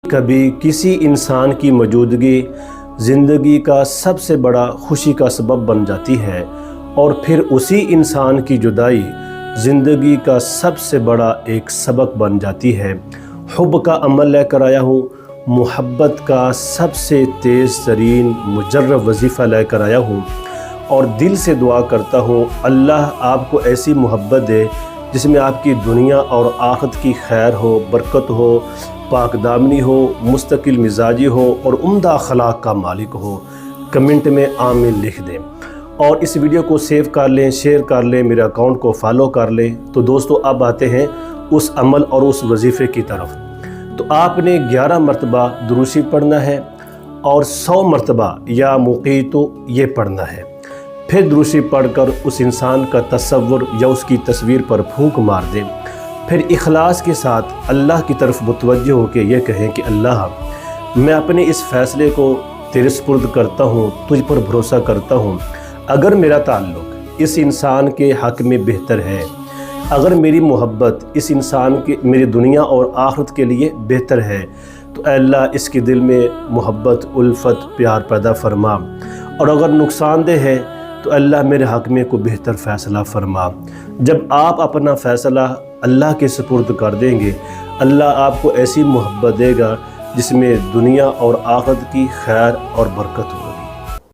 کبھی کسی انسان کی موجودگی زندگی کا سب سے بڑا خوشی کا سبب بن جاتی ہے، اور پھر اسی انسان کی جدائی زندگی کا سب سے بڑا ایک سبق بن جاتی ہے۔ حب کا عمل لے کر آیا ہوں، محبت کا سب سے تیز ترین مجرب وظیفہ لے کر آیا ہوں، اور دل سے دعا کرتا ہوں اللہ آپ کو ایسی محبت دے جس میں آپ کی دنیا اور آخرت کی خیر ہو، برکت ہو، پاک دامنی ہو، مستقل مزاجی ہو اور عمدہ اخلاق کا مالک ہو۔ کمنٹ میں آمین لکھ دیں، اور اس ویڈیو کو سیو کر لیں، شیئر کر لیں، میرے اکاؤنٹ کو فالو کر لیں۔ تو دوستو اب آتے ہیں اس عمل اور اس وظیفے کی طرف۔ تو آپ نے 11 مرتبہ درود شریف پڑھنا ہے اور 100 مرتبہ یا مقیتو یہ پڑھنا ہے۔ پھر درود شریف پڑھ کر اس انسان کا تصور یا اس کی تصویر پر پھونک مار دیں۔ پھر اخلاص کے ساتھ اللہ کی طرف متوجہ ہو کے یہ کہیں کہ اللہ میں اپنے اس فیصلے کو تیرے سپرد کرتا ہوں، تجھ پر بھروسہ کرتا ہوں۔ اگر میرا تعلق اس انسان کے حق میں بہتر ہے، اگر میری محبت اس انسان کے میری دنیا اور آخرت کے لیے بہتر ہے، تو اے اللہ اس کے دل میں محبت، الفت، پیار پیدا فرما، اور اگر نقصان دہ ہے تو اللہ میرے حق میں کو بہتر فیصلہ فرما۔ جب آپ اپنا فیصلہ اللہ کے سپرد کر دیں گے، اللہ آپ کو ایسی محبت دے گا جس میں دنیا اور آخرت کی خیر اور برکت ہو۔